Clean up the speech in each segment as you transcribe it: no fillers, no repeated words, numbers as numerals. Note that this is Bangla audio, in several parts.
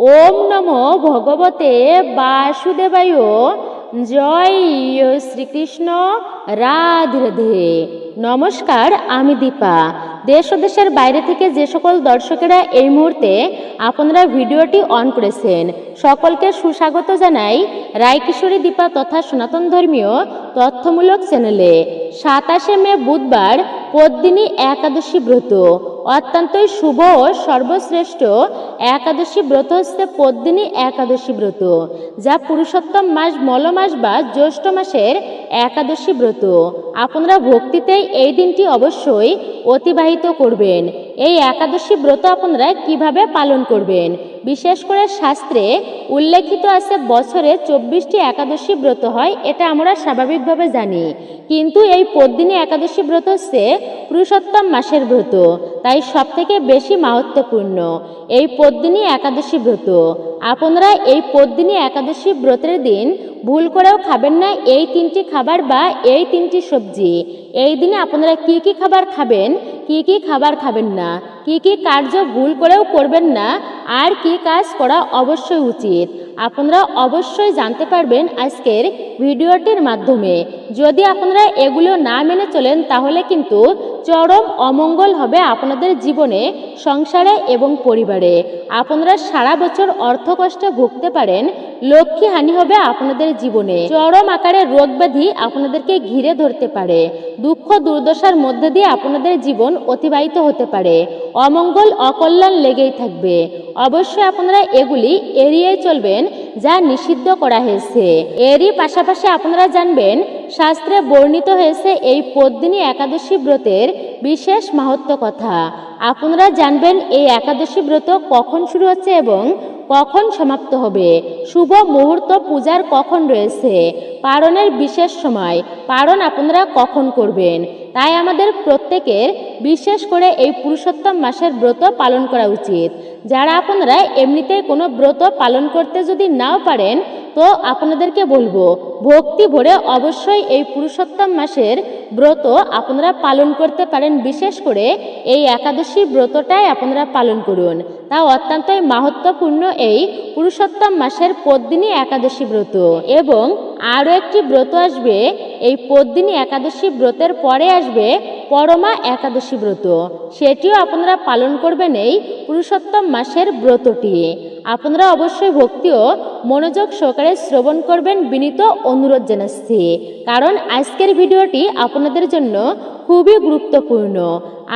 ওম নমো ভগবতে বাসুদেবায়। জয় শ্রীকৃষ্ণ। রাধে রাধে। নমস্কার, আমি দীপা। দেশ ও দেশের বাইরে থেকে যে সকল দর্শকেরা এই মুহূর্তে আপনারা ভিডিওটি অন করেছেন, সকলকে সুস্বাগত জানাই রায়কিশোরী দীপা তথা সনাতন ধর্মীয় তথ্যমূলক চ্যানেলে। 27শে মে বুধবার পদ্মিনী একাদশী ব্রত। অত্যন্তই শুভ ও সর্বশ্রেষ্ঠ একাদশী ব্রত হচ্ছে পদ্মিনী একাদশী ব্রত, যা পুরুষোত্তম মাস মল মাস বা জ্যৈষ্ঠ মাসের একাদশী ব্রত। আপনারা ভক্তিতে এই দিনটি অবশ্যই অতিবাহিত করবেন। এই একাদশী ব্রত আপনারা কিভাবে পালন করবেন? বিশেষ করে শাস্ত্রে উল্লেখিত আছে বছরে 24টি একাদশী ব্রত হয়, এটা আমরা স্বাভাবিকভাবে জানি। কিন্তু এই পদ্মিনী একাদশী ব্রত হচ্ছে পুরুষোত্তম মাসের ব্রত, তাই সব থেকে বেশি মাহাত্ম্যপূর্ণ এই পদ্মিনী একাদশী ব্রত। আপনারা এই পদ্মিনী একাদশী ব্রতের দিন ভুল করেও খাবেন না এই 3টি খাবার বা এই 3টি সবজি। এই দিনে আপনারা কি কি খাবার খাবেন, কি কি খাবার খাবেন না, কি কি কার্য ভুল করেও করবেন না, আর কি কাজ করা অবশ্যই উচিত, আপনারা অবশ্যই জানতে পারবেন আজকের ভিডিওটির মাধ্যমে। যদি আপনারা এগুলো না মেনে চলেন তাহলে কিন্তু চরম অমঙ্গল হবে আপনাদের জীবনে, সংসারে এবং পরিবারে। আপনারা সারা বছর অর্থকষ্টে ভুগতে পারেন, লক্ষ্মী হানি হবে আপনাদের জীবনে, চরম আকারে রোগ ব্যাধি আপনাদেরকে ঘিরে ধরতে পারে, দুঃখ দুর্দশার মধ্যে দিয়ে আপনাদের জীবন অতিবাহিত হতে পারে, অমঙ্গল অকল্যাণ লেগেই থাকবে। অবশ্যই আপনারা এগুলি এড়িয়ে চলবেন যা নিষিদ্ধ করা হয়েছে। এরই পাশাপাশি আপনারা জানবেন শাস্ত্রে বর্ণিত হয়েছে এই পদ্মিনী একাদশী ব্রতের বিশেষ মাহাত্ম্য কথা। আপনারা জানবেন এই একাদশী ব্রত কখন শুরু হচ্ছে এবং কখন সমাপ্ত হবে, শুভ মুহূর্ত পূজার কখন রয়েছে, পারণের বিশেষ সময়, পারণ আপনারা কখন করবেন। তাই আমাদের প্রত্যেকের বিশেষ করে এই পুরুষোত্তম মাসের ব্রত পালন করা উচিত। যারা আপনারা এমনিতেই কোনো ব্রত পালন করতে যদি নাও পারেন, তো আপনাদেরকে বলবো ভক্তি ভরে অবশ্যই এই পুরুষোত্তম মাসের ব্রত আপনারা পালন করতে পারেন। বিশেষ করে এই একাদশী ব্রতটাই আপনারা পালন করুন। তা অত্যন্তই মাহাত্ম্যপূর্ণ এই পুরুষোত্তম মাসের পদ্মিনী একাদশী ব্রত। এবং আরও একটি ব্রত আসবে, এই পদ্মিনী একাদশী ব্রতের পরে আসবে পরমা একাদশী ব্রত, সেটিও আপনারা পালন করবেন এই পুরুষোত্তম মাসের ব্রতটি। আপনারা অবশ্যই ভক্তি ও মনোযোগ সহকারে শ্রবণ করবেন, বিনীত অনুরোধ জানাচ্ছি, কারণ আজকের ভিডিওটি আপনাদের জন্য খুবই গুরুত্বপূর্ণ।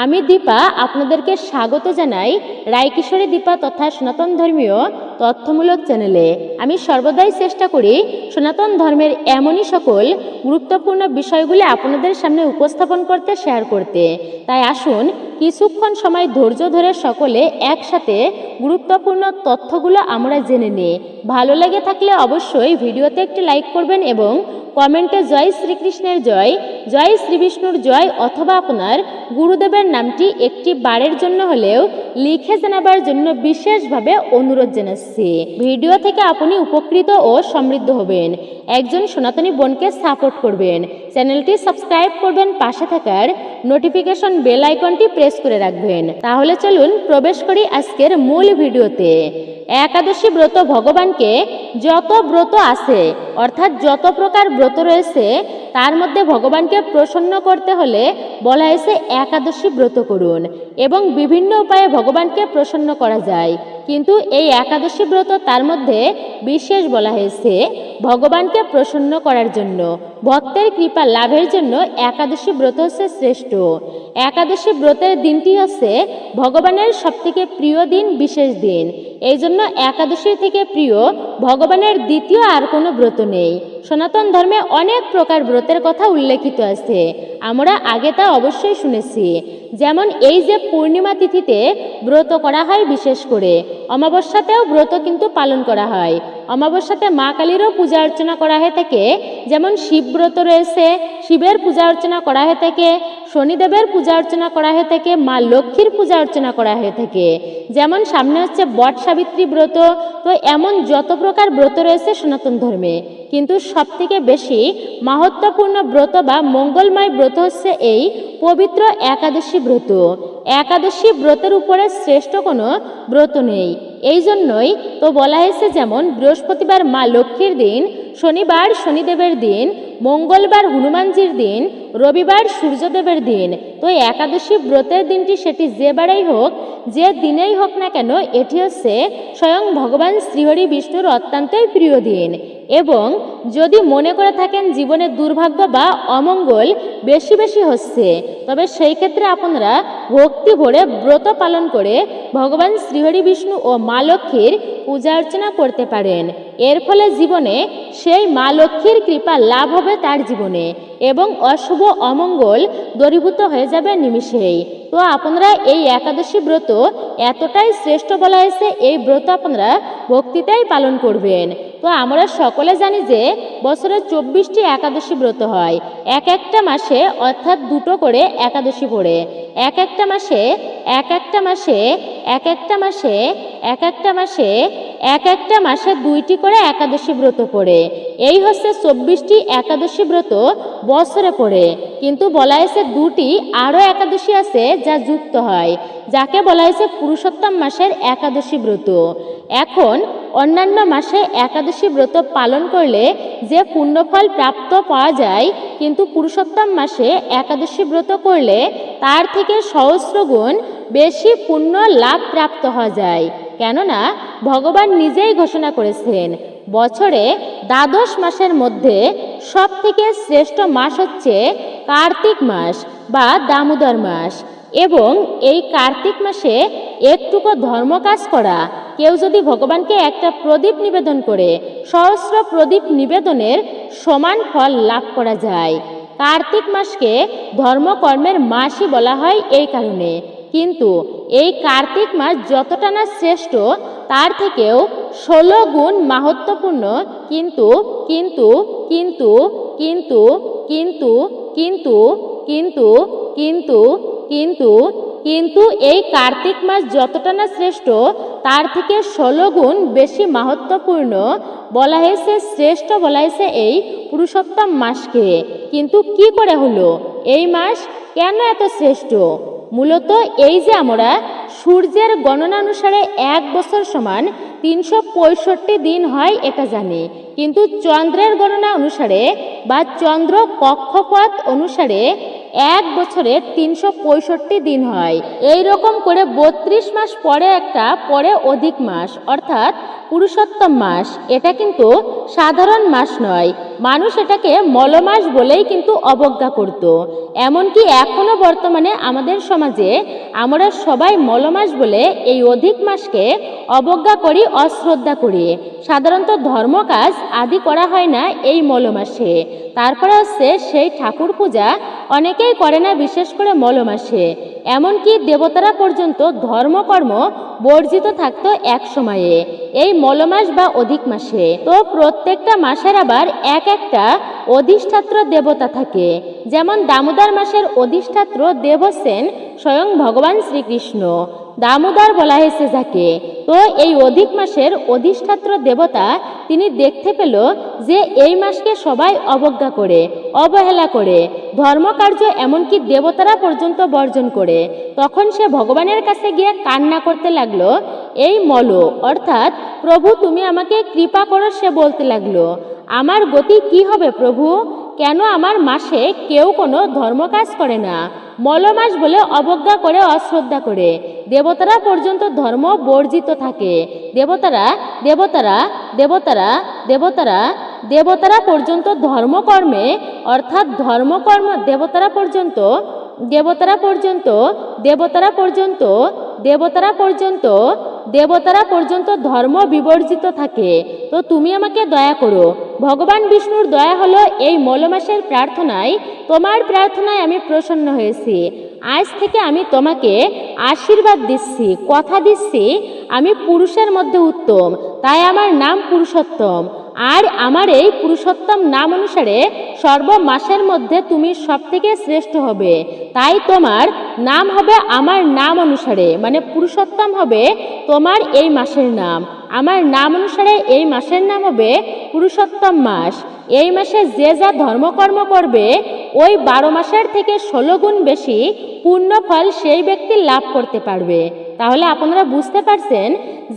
আমি দীপা আপনাদেরকে স্বাগত জানাই রায়কিশোরী দীপা তথা সনাতন ধর্মীয় তথ্যমূলক চ্যানেলে। আমি সর্বদাই চেষ্টা করি সনাতন ধর্মের এমনই সকল গুরুত্বপূর্ণ বিষয়গুলি আপনাদের সামনে উপস্থাপন করতে, শেয়ার করতে। তাই আসুন কিছুক্ষণ সময় ধৈর্য ধরে সকলে একসাথে গুরুত্বপূর্ণ তথ্যগুলো আমরা জেনে নিই। ভালো লেগে থাকলে অবশ্যই ভিডিওতে একটি লাইক করবেন এবং কমেন্টে জয় শ্রীকৃষ্ণের জয়, জয় শ্রী বিষ্ণুর জয় অথবা আপনার গুরুদেবের নামটি একটি বারের জন্য হলেও লিখে জানাবার জন্য বিশেষভাবে অনুরোধ জানাচ্ছি। ভিডিও থেকে আপনি উপকৃত ও সমৃদ্ধ হবেন। একজন সনাতনী বোনকে সাপোর্ট করবেন, চ্যানেলটি সাবস্ক্রাইব করবেন, পাশে থাকার নোটিফিকেশন বেল আইকনটি প্রেস করে রাখবেন। তাহলে চলুন প্রবেশ করি আজকের মূল ভিডিওতে। একাদশী ব্রত ভগবানকে যত ব্রত আছে, অর্থাৎ যত প্রকার ব্রত রয়েছে, তার মধ্যে ভগবানকে প্রসন্ন করতে হলে বলা হয়েছে একাদশী ব্রত করুন। এবং বিভিন্ন উপায়ে ভগবানকে প্রসন্ন করা যায়, কিন্তু এই একাদশী ব্রত তার মধ্যে বিশেষ বলা হয়েছে ভগবানকে প্রসন্ন করার জন্য, ভক্তের কৃপা লাভের জন্য একাদশী ব্রত হচ্ছে শ্রেষ্ঠ। একাদশী ব্রতের দিনটি হচ্ছে ভগবানের সবথেকে প্রিয় দিন, বিশেষ দিন। এই জন্য একাদশীর থেকে প্রিয় ভগবানের দ্বিতীয় আর কোনো ব্রত নেই। সনাতন ধর্মে অনেক প্রকার ব্রতের কথা উল্লেখিত আছে, আমরা আগে তা অবশ্যই শুনেছি। যেমন এই যে পূর্ণিমা তিথিতে ব্রত করা হয়, বিশেষ করে অমাবস্যাতেও ব্রত কিন্তু পালন করা হয়। অমাবস্যাতে মা কালীরও পূজা অর্চনা করা হয়ে থাকে, যেমন শিব ব্রত রয়েছে, শিবের পূজা অর্চনা করা হয়ে থাকে, শনিদেবের পূজা অর্চনা করা হয়ে থাকে, মা লক্ষ্মীর পূজা অর্চনা করা হয়ে থাকে। যেমন সামনে হচ্ছে বট সাবিত্রী ব্রত, তো এমন যত প্রকার ব্রত রয়েছে সনাতন ধর্মে, কিন্তু সবথেকে বেশি মাহাত্ম্যপূর্ণ ব্রত বা মঙ্গলময় ব্রত হচ্ছে এই পবিত্র একাদশী ব্রত। একাদশী ব্রতের উপরে শ্রেষ্ঠ কোনো ব্রত নেই। এই জন্যই তো বলা হয়েছে, যেমন বৃহস্পতিবার মা লক্ষ্মীর দিন, শনিবার শনিদেবের দিন, মঙ্গলবার হনুমানজির দিন, রবিবার সূর্যদেবের দিন। তো একাদশী ব্রতের দিনটি সেটি যে বারেই হোক, যে দিনেই হোক না কেন, এটি হচ্ছে স্বয়ং ভগবান শ্রীহরি বিষ্ণুর অত্যন্তই প্রিয় দিন। এবং যদি মনে করে থাকেন জীবনে দুর্ভাগ্য বা অমঙ্গল বেশি বেশি হচ্ছে, তবে সেই ক্ষেত্রে আপনারা ভক্তি ভরে ব্রত পালন করে ভগবান শ্রীহরি বিষ্ণু ও মা লক্ষ্মীর পূজা অর্চনা করতে পারেন। এর ফলে জীবনে সেই মা লক্ষ্মীর কৃপা লাভ হবে তার জীবনে, এবং অশুভ অমঙ্গল দূরীভূত হয়ে যাবে নিমিষেই। তো আপনারা এই একাদশী ব্রত এতটাই শ্রেষ্ঠ বলা হয়েছে, এই ব্রত আপনারা ভক্তিতেই পালন করবেন। তো আমরা সকলে জানি যে বছরে 24টি একাদশী ব্রত হয়, এক একটা মাসে, অর্থাৎ দুটো করে একাদশী পড়ে। এক একটা মাসে এক একটা মাসে এক একটা মাসে এক একটা মাসে এক একটা মাসে 2টি করে একাদশী ব্রত পড়ে। এই হচ্ছে 24টি একাদশী ব্রত বছরে পড়ে। কিন্তু বলা হয়েছে 2টি আরও একাদশী আছে যা যুক্ত হয়, যাকে বলা হয়েছে পুরুষোত্তম মাসের একাদশী ব্রত। এখন অন্যান্য মাসে একাদশী ব্রত পালন করলে যে পুণ্যফল প্রাপ্ত পাওয়া যায়, কিন্তু পুরুষোত্তম মাসে একাদশী ব্রত করলে তার থেকে সহস্র গুণ বেশি পুণ্য লাভ প্রাপ্ত হওয়া যায়। কেননা ভগবান নিজেই ঘোষণা করেছেন, বছরে দ্বাদশ মাসের মধ্যে সব থেকে শ্রেষ্ঠ মাস হচ্ছে কার্তিক মাস বা দামোদর মাস। এবং এই কার্তিক মাসে একটুকু ধর্মকাজ করা, কেউ যদি ভগবানকে একটা প্রদীপ নিবেদন করে, সহস্র প্রদীপ নিবেদনের সমান ফল লাভ করা যায়। কার্তিক মাসকে ধর্মকর্মের মাসই বলা হয় এই কারণে। কিন্তু এই কার্তিক মাস যতটা না শ্রেষ্ঠ, তার থেকেও 16 গুণ মাহাত্ম্যপূর্ণ। কিন্তু কিন্তু কিন্তু কিন্তু কিন্তু কিন্তু কিন্তু কিন্তু কিন্তু কিন্তু এই কার্তিক মাস যতটা না শ্রেষ্ঠ, তার থেকে 16 গুণ বেশি মাহাত্ম্যপূর্ণ বলা হয়েছে, শ্রেষ্ঠ বলা হয়েছে এই পুরুষোত্তম মাসকে। কিন্তু কি করে হলো এই মাস কেন এত শ্রেষ্ঠ? মূলত এই যে আমরা সূর্যের গণনা অনুসারে এক বছর সমান 365 দিন হয় এটা জানি, কিন্তু চন্দ্রের গণনা অনুসারে বা চন্দ্র কক্ষপথ অনুসারে এক বছরে 365 দিন হয়। এই রকম করে 32 মাস পরে একটা পরে অধিক মাস, অর্থাৎ পুরুষোত্তম মাস। এটা কিন্তু সাধারণ মাস নয়, মানুষ এটাকে মলমাস বলেই কিন্তু অবজ্ঞা করত। এমনকি এখনো বর্তমানে আমাদের সমাজে আমরা সবাই মলমাস বলে এই অধিক মাসকে অবজ্ঞা করি, অশ্রদ্ধা করি। সাধারণত ধর্মকাজ আদি করা হয় না এই মলমাসে। তারপরে হচ্ছে সেই ঠাকুর পূজা অনেকেই করে না, বিশেষ করে মলমাসে। এমনকি দেবতারা পর্যন্ত ধর্মকর্ম বর্জিত থাকতো এক সময়ে এই মলমাস বা অধিক মাসে। তো প্রত্যেকটা মাসের আবার এক একটা অধিষ্ঠাত্র দেবতা থাকে। যেমন দামোদর মাসের অধিষ্ঠাত্র দেব হচ্ছেন স্বয়ং ভগবান শ্রীকৃষ্ণ, দামোদর বলা হয়েছে যাকে। তো এই অধিক মাসের অধিষ্ঠাত্র দেবতা তিনি দেখতে পেল যে এই মাসকে সবাই অবজ্ঞা করে, অবহেলা করে, ধর্মকার্য এমনকি দেবতারা পর্যন্ত বর্জন করে। তখন সে ভগবানের কাছে গিয়ে কান্না করতে লাগলো, এই মল, অর্থাৎ প্রভু তুমি আমাকে কৃপা করো। সে বলতে লাগলো, আমার গতি কি হবে প্রভু? কেন আমার মাসে কেউ কোনো ধর্মকাজ করে না, মলমাস বলে অবজ্ঞা করে, অশ্রদ্ধা করে, দেবতারা পর্যন্ত ধর্ম বর্জিত থাকে। দেবতারা দেবতারা দেবতারা দেবতারা দেবতারা পর্যন্ত ধর্মকর্মে, অর্থাৎ ধর্মকর্ম দেবতারা পর্যন্ত দেবতারা পর্যন্ত দেবতারা পর্যন্ত দেবতারা পর্যন্ত দেবতারা পর্যন্ত ধর্ম বিবর্জিত থাকে। তো তুমি আমাকে দয়া করো। ভগবান বিষ্ণুর দয়া হলো এই মলমাসের প্রার্থনায়, তোমার প্রার্থনায় আমি প্রসন্ন হয়েছি। আজ থেকে আমি তোমাকে আশীর্বাদ দিচ্ছি, কথা দিচ্ছি, আমি পুরুষের মধ্যে উত্তম, তাই আমার নাম পুরুষোত্তম। আর আমার এই পুরুষোত্তম নাম অনুসারে সর্ব মাসের মধ্যে তুমি সবথেকে শ্রেষ্ঠ হবে, তাই তোমার নাম হবে আমার নাম অনুসারে, মানে পুরুষোত্তম হবে তোমার এই মাসের নাম। আমার নাম অনুসারে এই মাসের নাম হবে পুরুষোত্তম মাস। এই মাসে যে যা ধর্মকর্ম করবে ওই 12 মাসের থেকে 16 গুণ বেশি পূর্ণ ফল সেই ব্যক্তি লাভ করতে পারবে। তাহলে আপনারা বুঝতে পারছেন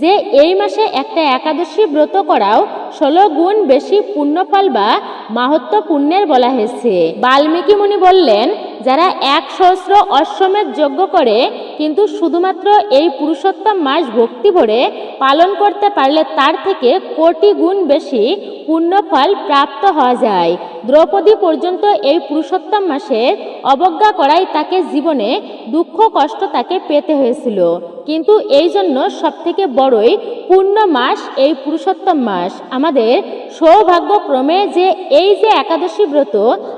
যে এই মাসে একটা একাদশী ব্রত করাও 16 গুণ বেশি পুণ্যফল বা মাহাত্ম্য পুণ্যের বলা হয়েছে। বাল্মীকি মুনি বললেন, যারা 1 সহস্র অশ্বমেধ যজ্ঞ করে কিন্তু শুধুমাত্র এই পুরুষোত্তম মাস ভক্তি ভরে পালন করতে পারলে তার থেকে কোটি গুণ বেশি পুণ্যফল প্রাপ্ত হওয়া যায়। দ্রৌপদী পর্যন্ত এই পুরুষোত্তম মাসের অবজ্ঞা করায় তাকে জীবনে দুঃখ কষ্ট তাকে পেতে হয়েছিল, কিন্তু এই জন্য সবথেকে বড়ই পূর্ণ মাস এই পুরুষোত্তম মাস। আমাদের সৌভাগ্যক্রমে যে এই যে একাদশী ব্রত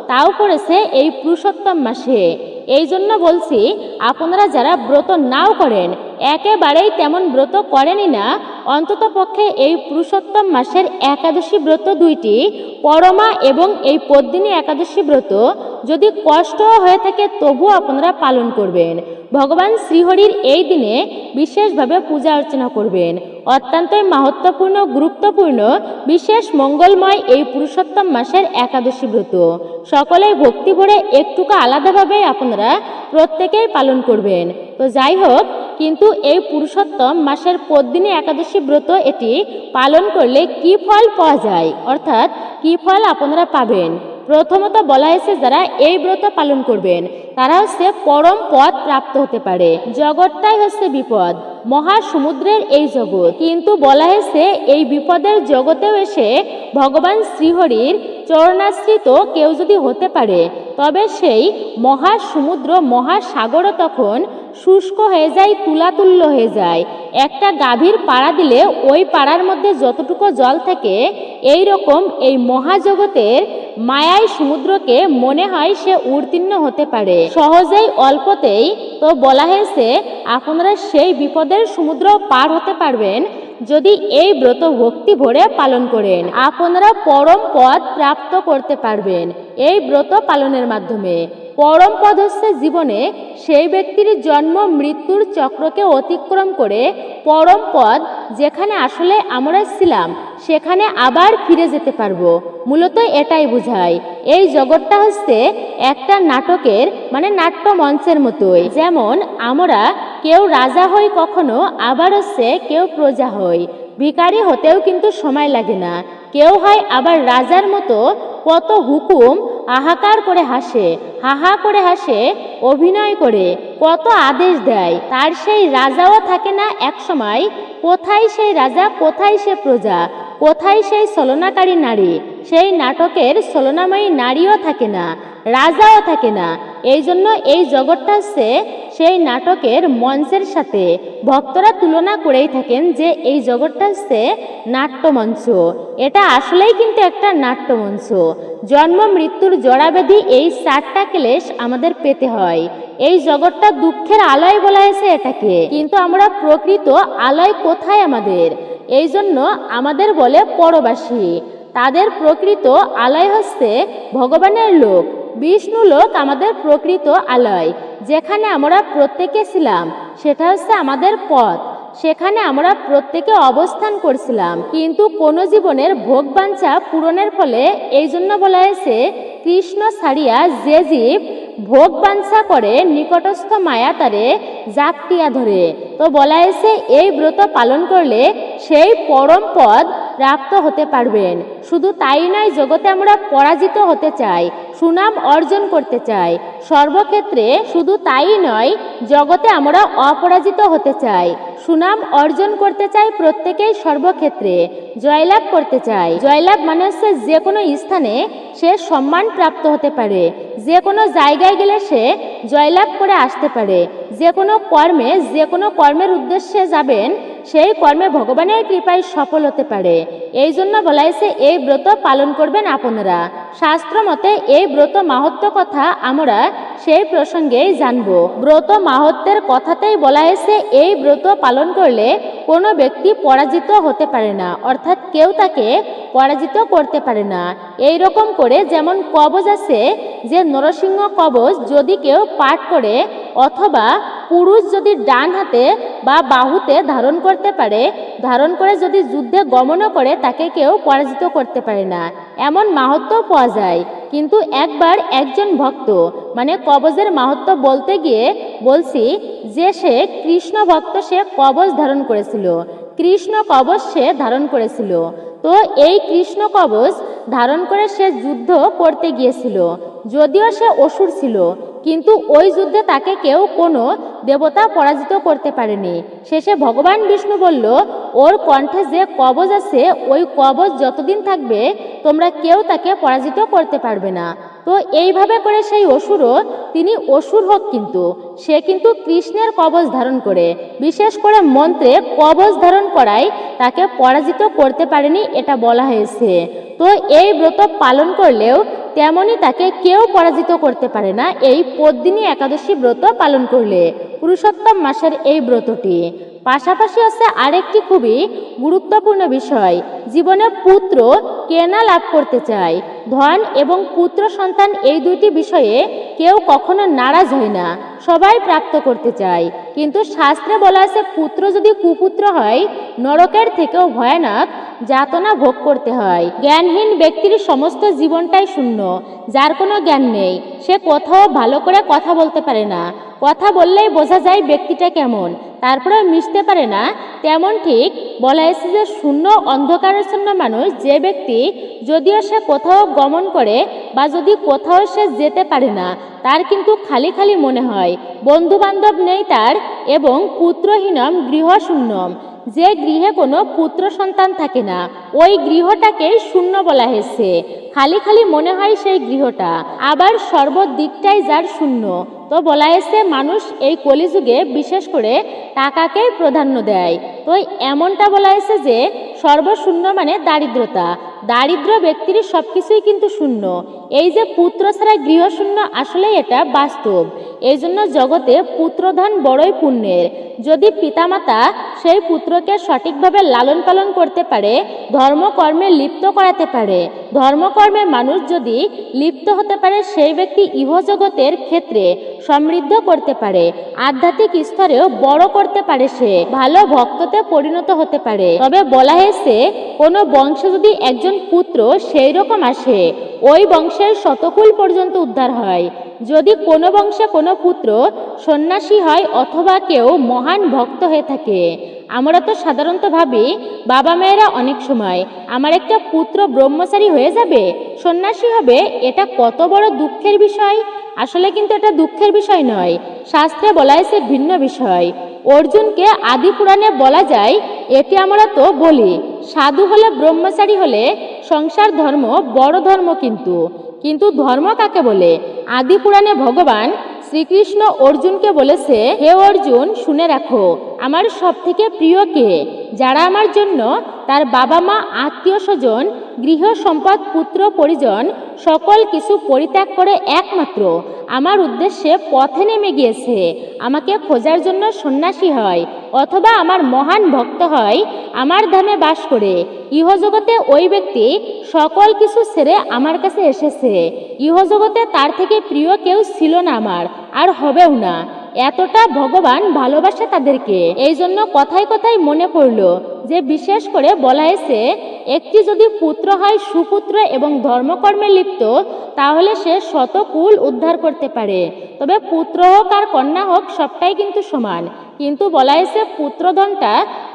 তাও করেছে এই পুরুষোত্তম মাসে। এই জন্য বলছি, আপনারা যারা ব্রত নাও করেন, একেবারেই তেমন ব্রত করেনই না, অন্তত পক্ষে এই পুরুষোত্তম মাসের একাদশী ব্রত দুইটি, পরমা এবং এই পদ্মিনী একাদশী ব্রত যদি কষ্ট হয়ে থাকে তবু আপনারা পালন করবেন। ভগবান শ্রীহরির এই দিনে বিশেষভাবে পূজা অর্চনা করবেন। অত্যন্তই মাহাত্ম্যপূর্ণ, গুরুত্বপূর্ণ, বিশেষ মঙ্গলময় এই পুরুষোত্তম মাসের একাদশী ব্রত সকলেই ভক্তি ভরে একটুকু আলাদাভাবে আপনারা প্রত্যেকেই পালন করবেন। তো যাই হোক, কিন্তু এই পুরুষোত্তম মাসের পদ্মিনী একাদশী ব্রত এটি পালন করলে কি ফল পাওয়া যায়, অর্থাৎ কি ফল আপনারা পাবেন। প্রথমত বলা হয়েছে যারা এই ব্রত পালন করবেন তারা হচ্ছে পরম পদ প্রাপ্ত হতে পারে। জগৎটাই হচ্ছে বিপদ, মহাসমুদ্রের এই জগৎ, কিন্তু বলা হয়েছে এই বিপদের জগতেও এসে ভগবান শ্রীহরির চরণাশ্রিত কেউ যদি হতে পারে তবে সেই মহাসমুদ্র মহাসাগরও তখন শুষ্ক হয়ে যায়, তুলাতুল্য হয়ে যায়। একটা গাভীর পাড়া দিলে ওই পাড়ার মধ্যে যতটুকু জল থাকে, এই রকম এই মহাজগতের মায়াই সমুদ্রকে মনে হয় সে উত্তীর্ণ হতে পারে সহজেই, অল্পতেই। তো বলা হয়েছে আপনারা সেই বিপদের সমুদ্র পার হতে পারবেন যদি এই ব্রত ভক্তি ভরে পালন করেন। আপনারা পরম পদ প্রাপ্ত করতে পারবেন এই ব্রত পালনের মাধ্যমে। পরম পদ হচ্ছে জীবনে সেই ব্যক্তির জন্ম মৃত্যুর চক্রকে অতিক্রম করে পরম পদ, যেখানে আসলে আমরা ছিলাম সেখানে আবার ফিরে যেতে পারবো। মূলত এটাই বোঝায়। এই জগৎটা হচ্ছে একটা নাটকের, মানে নাট্য মঞ্চের মতোই। যেমন আমরা কেউ রাজা হই কখনো, আবার হচ্ছে কেউ প্রজা হই। ভিখারি হতেও কিন্তু সময় লাগে না। কেউ হয় আবার রাজার মতো কত হুকুম হাহাকার করে হাসে, হাহা করে হাসে, অভিনয় করে কত আদেশ দেয়, তার সেই রাজাও থাকে না এক সময়। কোথায় সেই রাজা, কোথায় সে প্রজা, কোথায় সেই ছলনাকারী নারী? সেই নাটকের ছলনাময়ী নারীও থাকে না, রাজাও থাকে না। এই জন্য এই জগৎটা হচ্ছে সেই নাটকের মঞ্চের সাথে ভক্তরা তুলনা করেই থাকেন যে এই জগৎটা হচ্ছে নাট্যমঞ্চ। এটা আসলেই কিন্তু একটা নাট্যমঞ্চ। জন্ম মৃত্যুর জড়াব্যাধি এই 4টা ক্লেশ আমাদের পেতে হয়। এই জগৎটা দুঃখের আলয় বলা হয়েছে এটাকে, কিন্তু আমরা প্রকৃত আলয় কোথায় আমাদের? এই জন্য আমাদের বলে পরবাসী। তাদের প্রকৃত আলয় হচ্ছে ভগবানের লোক, বিষ্ণু লোক আমাদের প্রকৃত আলয়। যেখানে আমরা প্রত্যেকে ছিলাম সেটা হচ্ছে আমাদের পথ, সেখানে আমরা প্রত্যেকে অবস্থান করছিলাম। কিন্তু কোন জীবনের ভোগ বাঞ্ছা পূরণের ফলে এই জন্য বলা হয়েছে কৃষ্ণ ছাড়িয়া যে জীব ভোগ বাঞ্ছা করে নিকটস্থ মায়া তারে জাপটিয়া ধরে। তো বলা হয়েছে এই ব্রত পালন করলে সেই পরম পদ প্রাপ্ত হতে পারবেন। শুধু তাই নয়, জগতে আমরা পরাজিত হতে চাই, সুনাম অর্জন করতে চাই সর্বক্ষেত্রে। শুধু তাই নয়, জগতে আমরা অপরাজিত হতে চাই, সুনাম অর্জন করতে চাই প্রত্যেকেই সর্বক্ষেত্রে, জয়লাভ করতে চাই। জয়লাভ মানে হচ্ছে যে কোনো স্থানে সে সম্মান প্রাপ্ত হতে পারে, যে কোনো জায়গায় গেলে সে জয়লাভ করে আসতে পারে। যে কোনো কর্মে, যে কোনো কর্মের উদ্দেশ্যে যাবেন সেই কর্মে ভগবানের কৃপায় সফল হতে পারে। এই জন্য বলা হয়েছে এই ব্রত পালন করবেন আপনারা। শাস্ত্র মতে এই ব্রত মাহাত্ম্য কথা আমরা সেই প্রসঙ্গেই জানব। ব্রত মাহাত্ম্যের কথাতেই বলা হয়েছে এই ব্রত পালন করলে কোনো ব্যক্তি পরাজিত হতে পারে না, অর্থাৎ কেউ তাকে পরাজিত করতে পারে না। এই রকম করে যেমন কবচ আছে, যে নরসিংহ কবচ যদি কেউ পাঠ করে অথবা পুরুষ যদি ডান হাতে বা বাহুতে ধারণ করতে পারে, ধারণ করে যদি যুদ্ধে গমনও করে, তাকে কেউ পরাজিত করতে পারে না, এমন মাহাত্ম্য পাওয়া যায়। কিন্তু একবার একজন ভক্ত, মানে কবচের মাহাত্ম্য বলতে গিয়ে বলছি যে সে কৃষ্ণ ভক্ত, সে কবচ ধারণ করেছিল, কৃষ্ণ কবচ সে ধারণ করেছিল। তো এই কৃষ্ণ কবচ ধারণ করে সে যুদ্ধ করতে গিয়েছিল, যদিও সে অসুর ছিল, কিন্তু ওই যুদ্ধে তাকে কেউ কোনো দেবতা পরাজিত করতে পারেনি। শেষে ভগবান বিষ্ণু বলল, ওর কণ্ঠে যে কবচ আছে ওই কবচ যতদিন থাকবে তোমরা কেউ তাকে পরাজিত করতে পারবে না। তো এইভাবে করে সেই অসুরও, তিনি অসুর হোক কিন্তু সে কিন্তু কৃষ্ণের কবচ ধারণ করে, বিশেষ করে মন্ত্রে কবচ ধারণ করায় তাকে পরাজিত করতে পারেনি, এটা বলা হয়েছে। তো এই ব্রত পালন করলেও তেমনি তাকে কেউ পরাজিত করতে পারে না এই পদ্মিনী একাদশী ব্রত পালন করলে, পুরুষোত্তম মাসের এই ব্রতটি। পাশাপাশি আছে আরেকটি খুবই গুরুত্বপূর্ণ বিষয়, জীবনে পুত্র কে না লাভ করতে চায়। ধন এবং পুত্র সন্তান এই দুইটি বিষয়ে কেউ কখনো নারাজ হয় না, সবাই প্রাপ্ত করতে চায়। কিন্তু শাস্ত্রে বলা আছে পুত্র যদি কুপুত্র হয় নরকের থেকেও ভয়ানক যাতনা ভোগ করতে হয়। জ্ঞানহীন ব্যক্তির সমস্ত জীবনটাই শূন্য, যার কোনো জ্ঞান নেই, সে কোথাও ভালো করে কথা বলতে পারে না, কথা বললেই বোঝা যায় ব্যক্তিটা কেমন, তারপরে মিশতে পারে না। তেমন ঠিক বলা হয়েছে যে শূন্য অন্ধকারাচ্ছন্ন মানুষ, যে ব্যক্তি যদিও সে কোথাও গমন করে বা যদি কোথাও সে যেতে পারে না, তার কিন্তু খালি খালি মনে হয়, বন্ধু বান্ধব নেই তার, এবং পুত্রহীনম গৃহশূন্যম, যে গৃহে কোনো পুত্র সন্তান থাকে না ওই গৃহটাকেই শূন্য বলা হয়েছে, খালি খালি মনে হয় সেই গৃহটা, আবার সর্বদিকটাই যার শূন্য। তো বলা হয়েছে মানুষ এই কলিযুগে বিশেষ করে টাকাকেই প্রাধান্য দেয়। তো এমনটা বলা হয়েছে যে সর্বশূন্য মানে দারিদ্রতা, দারিদ্র ব্যক্তির সব কিছুই কিন্তু শূন্য। এই যে পুত্র ছাড়া গৃহশূন্য, আসলে এটা বাস্তব। এই জন্য জগতে পুত্রধন বড়ই পুণ্যের। যদি পিতামাতা সেই পুত্রকে সঠিকভাবে লালন পালন করতে পারে, ধর্মকর্মে লিপ্ত করাতে পারে, ধর্মকর্মে মানুষ যদি লিপ্ত হতে পারে, সেই ব্যক্তি ইহজগতের ক্ষেত্রে সমৃদ্ধ করতে পারে, আধ্যাত্মিক স্তরেও বড় করতে পারে, সে ভালো ভক্ততে পরিণত হতে পারে। তবে বলা হয়েছে কোনো বংশে যদি একজন পুত্র সেই রকম আসে, ওই বংশের শতকুল পর্যন্ত উদ্ধার হয়। যদি কোনো বংশে কোনো পুত্র সন্ন্যাসী হয় অথবা কেউ মহান ভক্ত হয়ে থাকে, আমরা তো সাধারণত ভাবি বাবা মায়েরা অনেক সময় আমার একটা পুত্র ব্রহ্মচারী হয়ে যাবে, সন্ন্যাসী হবে, এটা কত বড় দুঃখের বিষয়। আসলে কিন্তু এটা দুঃখের বিষয় নয়, শাস্ত্রে বলা হয়েছে ভিন্ন বিষয়। অর্জুনকে আদি পুরাণে বলা যায়, এটি আমরা তো বলি সাধু হলে ব্রহ্মচারী হলে সংসার ধর্ম বড় ধর্ম, কিন্তু ধর্ম কাকে বলে? আদি পুরাণে ভগবান শ্রীকৃষ্ণ অর্জুনকে বলেছে, হে অর্জুন শুনে রাখো, আমার সব থেকে প্রিয় কে? যারা আমার জন্য তার বাবা মা আত্মীয় স্বজন গৃহ সম্পদ পুত্র পরিজন সকল কিছু পরিত্যাগ করে একমাত্র আমার উদ্দেশ্যে পথে নেমে গিয়েছে, আমাকে খোঁজার জন্য সন্ন্যাসী হয় অথবা আমার মহান ভক্ত হয়, আমার ধামে বাস করে, ইহজগতে ওই ব্যক্তি সকল কিছু ছেড়ে আমার কাছে এসেছে। ইহজগতে তার থেকে প্রিয় কেউ ছিল না আমার, আর হবেও না। এতটা ভগবান ভালোবাসে তাদেরকে। এই জন্য কথায় কথায় মনে পড়ল যে বিশেষ করে বলা হয়েছে একটি যদি পুত্র হয় সুপুত্র এবং ধর্মকর্মে লিপ্ত, তাহলে সে শতকুল উদ্ধার করতে পারে। তবে পুত্র হোক আর কন্যা হোক সবটাই কিন্তু সমান, কিন্তু বলা হয়েছে পুত্রধনটা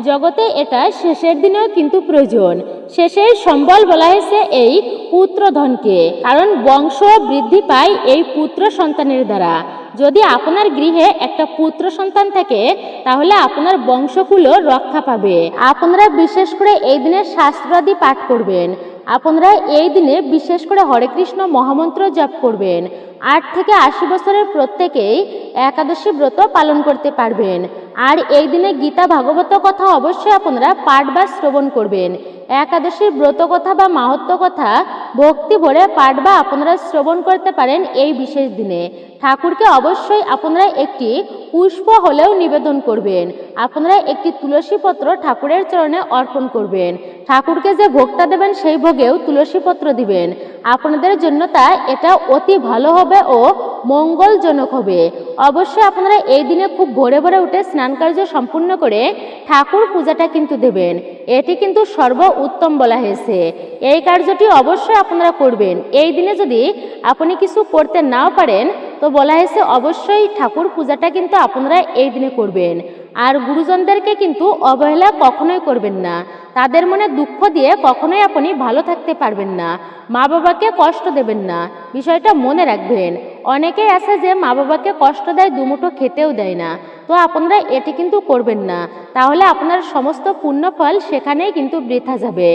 জগতে এটা শেষের দিনেও কিন্তু প্রয়োজন। শেষের সম্বল বলা হয়েছে এই পুত্রধনকে, কারণ বংশ বৃদ্ধি পায় এই পুত্র সন্তানের দ্বারা। যদি আপনার গৃহে একটা পুত্র সন্তান থাকে তাহলে আপনার বংশকুলও রক্ষা পাবে। আপনারা বিশেষ করে এই দিনে শাস্ত্রাদি পাঠ করবেন, আপনারা এই দিনে বিশেষ করে হরে কৃষ্ণ মহামন্ত্র জপ করবেন, থেকে 80 বছরের প্রত্যেকেই একাদশী ব্রত পালন করতে পারবেন। আর এই দিনে গীতা ভাগবত কথা অবশ্যই আপনারা পাঠ বা শ্রবণ করবেন। একাদশীর ব্রত কথা বা মাহাত্ম্য কথা ভক্তি ভরে পাঠ বা আপনারা শ্রবণ করতে পারেন এই বিশেষ দিনে। ঠাকুরকে অবশ্যই আপনারা একটি পুষ্প হলেও নিবেদন করবেন। আপনারা একটি তুলসী পত্র ঠাকুরের চরণে অর্পণ করবেন। ঠাকুরকে যে ভোগটা দেবেন সেই ভোগেও তুলসী পত্র দিবেন। আপনাদের জন্য এটা অতি ভালো হবে ও মঙ্গলজনক হবে। অবশ্যই আপনারা এই দিনে খুব ভোরে ভোরে উঠে স্নান কার্য সম্পূর্ণ করে ঠাকুর পূজাটা কিন্তু দেবেন। এটি কিন্তু সর্ব উত্তম বলা হয়েছে। এই কার্যটি অবশ্যই আপনারা করবেন। এই দিনে যদি আপনি কিছু করতে নাও পারেন তো বলা হয়েছে অবশ্যই ঠাকুর পূজাটা কিন্তু আপনারা এই দিনে করবেন। আর গুরুজনদেরকে কিন্তু অবহেলা কখনোই করবেন না। তাদের মনে দুঃখ দিয়ে কখনোই আপনি ভালো থাকতে পারবেন না। মা বাবাকে কষ্ট দেবেন না, বিষয়টা মনে রাখবেন। অনেকেই আছে যে মা বাবাকে কষ্ট দেয়, দুমুঠো খেতেও দেয় না। তো আপনারা এটি কিন্তু করবেন না, তাহলে আপনার সমস্ত পুণ্যফল সেখানেই কিন্তু বৃথা যাবে।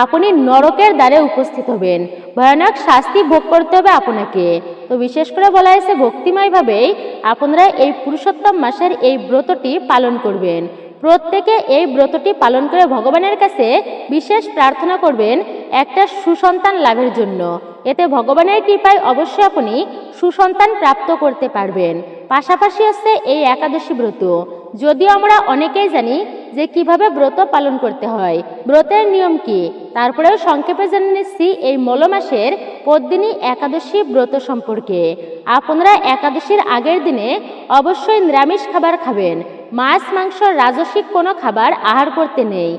আপনি নরকের দ্বারে উপস্থিত হবেন, ভয়ানক শাস্তি ভোগ করতে হবে আপনাকে। তো বিশেষ করে বলা হয়েছে ভক্তিময়ভাবেই আপনারা এই পুরুষোত্তম মাসের এই ব্রতটি পালন করবেন। প্রত্যেকে এই ব্রতটি পালন করে ভগবানের কাছে বিশেষ প্রার্থনা করবেন একটা সুসন্তান লাভের জন্য। এতে ভগবানের কৃপায় অবশ্যই আপনি সুসন্তান প্রাপ্ত করতে পারবেন। পাশাপাশি হচ্ছে এই একাদশী ব্রত। যদিও আমরা অনেকেই জানি যে কিভাবে ব্রত পালন করতে হয়, ব্রতের নিয়ম কি, তারপরেও সংক্ষেপে জেনে নিচ্ছি এই মল মাসের পদ্মিনী একাদশী ব্রত সম্পর্কে। আপনারা একাদশীর আগের দিনে অবশ্যই নিরামিষ খাবার খাবেন। মাছ মাংস রাজসিক কোনো খাবার আহার করতে নেই।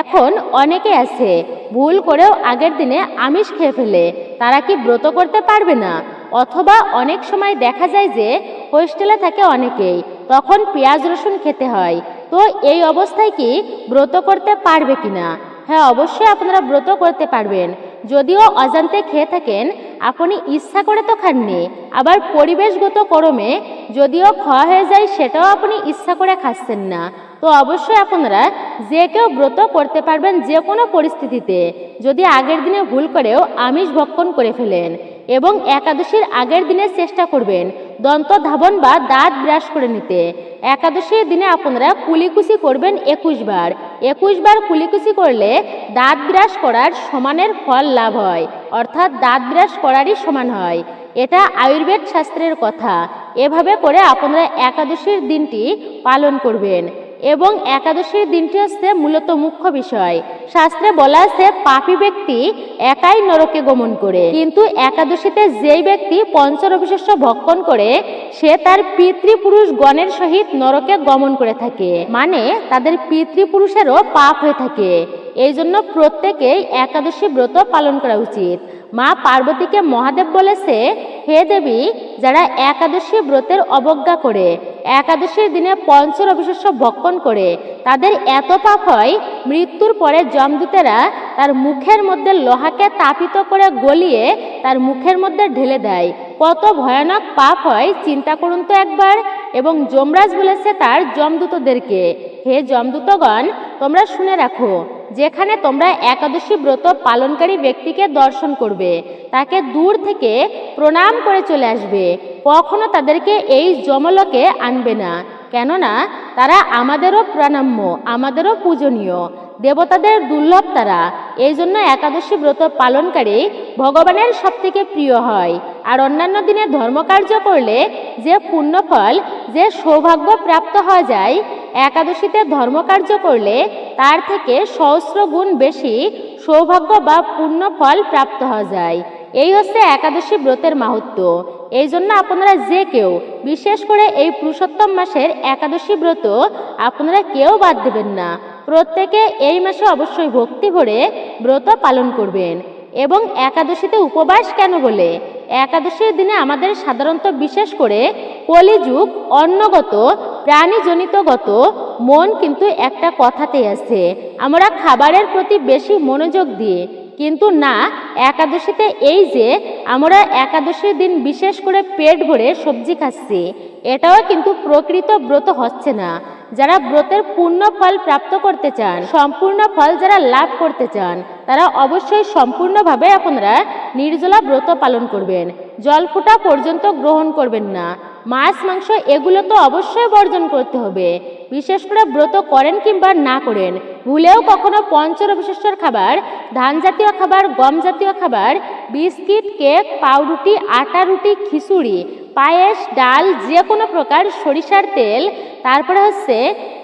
এখন অনেকে আছে ভুল করেও আগের দিনে আমিষ খেয়ে ফেলে, তারা কি ব্রত করতে পারবে না? অথবা অনেক সময় দেখা যায় যে হোস্টেলে থাকে অনেকেই, তখন পেঁয়াজ রসুন খেতে হয়। তো এই অবস্থায় কি ব্রত করতে পারবে কিনা? হ্যাঁ, অবশ্যই আপনারা ব্রত করতে পারবেন। যদিও অজান্তে খেয়ে থাকেন, আপনি ইচ্ছা করে তো খাননি, আবার পরিবেশগত করমে যদিও খাওয়া হয়ে যায় সেটাও আপনি ইচ্ছা করে খাচ্ছেন না। তো অবশ্যই আপনারা যে কেউ ব্রত করতে পারবেন যে কোনো পরিস্থিতিতে, যদি আগের দিনে ভুল করেও আমিষ ভক্ষণ করে ফেলেন। এবং একাদশীর আগের দিনে চেষ্টা করবেন দন্ত ধাবন বা দাঁত ব্রাশ করে নিতে। একাদশীর দিনে আপনারা কুলিকুচি করবেন 21 বার। 21 বার কুলিকুচি করলে দাঁত ব্রাশ করার সমানের ফল লাভ হয়, অর্থাৎ দাঁত ব্রাশ করারই সমান হয়। এটা আয়ুর্বেদ শাস্ত্রের কথা। এভাবে করে আপনারা একাদশীর দিনটি পালন করবেন। এবং একাদশীর দিনটি হচ্ছে মূলত মুখ্য বিষয়। শাস্ত্রে বলা আছে পাপী ব্যক্তি একাই নরকে গমন করে, কিন্তু একাদশীতে যেই ব্যক্তি পঞ্চরবিশস্য ভক্ষণ করে সে তার পিতৃপুরুষ গণের সহিত নরকে গমন করে থাকে, মানে তাদের পিতৃপুরুষেরও পাপ হয়ে থাকে। এই জন্য প্রত্যেকেই একাদশী ব্রত পালন করা উচিত। মা পার্বতীকে মহাদেব বলেছে, হে দেবী, যারা একাদশী ব্রতের অবজ্ঞা করে একাদশীর দিনে পঞ্চরবিশস্য ভক্ষণ করে তাদের এত পাপ হয়, মৃত্যুর পরে যমদূতেরা তার মুখের মধ্যে লোহাকে তাপিত করে গলিয়ে তার মুখের মধ্যে ঢেলে দেয়। কত ভয়ানক পাপ হয় চিন্তা করুন তো একবার। এবং যমরাজ বলেছে তার যমদূতদেরকে, হে যমদূতগণ, তোমরা শুনে রাখো, যেখানে তোমরা একাদশী ব্রত পালনকারী ব্যক্তিকে দর্শন করবে তাকে দূর থেকে প্রণাম করে চলে আসবে, কখনো তাদেরকে এই যমলোকে আনবে না। কেননা তারা আমাদেরও প্রণাম্য, আমাদেরও পূজনীয়, দেবতাদের দুর্লভ তারা। এই জন্য একাদশী ব্রত পালনকারী ভগবানের সবথেকে প্রিয় হয়। আর অন্যান্য দিনে ধর্মকার্য করলে যে পুণ্যফল, যে সৌভাগ্য প্রাপ্ত হওয়া যায়, একাদশীতে ধর্মকার্য করলে তার থেকে সহস্র গুণ বেশি সৌভাগ্য বা পুণ্যফল প্রাপ্ত হওয়া যায়। এই হচ্ছে একাদশী ব্রতের মাহাত্ম্য। এই জন্য আপনারা যে কেউ, বিশেষ করে এই পুরুষোত্তম মাসের একাদশী ব্রত আপনারা কেউ বাদ দেবেন না। প্রত্যেকে এই মাসে অবশ্যই ভক্তি ভরে ব্রত পালন করবেন। এবং একাদশীতে উপবাস কেন বলে? একাদশীর দিনে আমাদের সাধারণত বিশেষ করে কলিযুগ, অন্নগত, প্রাণীজনিতগত মন কিন্তু একটা কথাতেই আছে, আমরা খাবারের প্রতি বেশি মনোযোগ দিই। কিন্তু না, একাদশীতে এই যে আমরা একাদশীর দিন বিশেষ করে পেট ভরে সবজি খাচ্ছি, এটাও কিন্তু প্রকৃত ব্রত হচ্ছে না। যারা ব্রতের পূর্ণ ফল প্রাপ্ত করতে চান, সম্পূর্ণ ফল যারা লাভ করতে চান, তারা অবশ্যই সম্পূর্ণভাবে আপনারা নির্জলা ব্রত পালন করবেন। জল ফোঁটা পর্যন্ত গ্রহণ করবেন না। মাছ মাংস এগুলো তো অবশ্যই বর্জন করতে হবে। বিশেষ করে ব্রত করেন কিংবা না করেন, ভুলেও কখনো পঞ্চরবিশেষ্যর খাবার, ধান জাতীয় খাবার, গম জাতীয় খাবার, বিস্কিট, কেক, পাউরুটি, আটা রুটি, খিচুড়ি, পায়েস, ডাল, যে কোনো প্রকার সরিষার তেল, তারপরে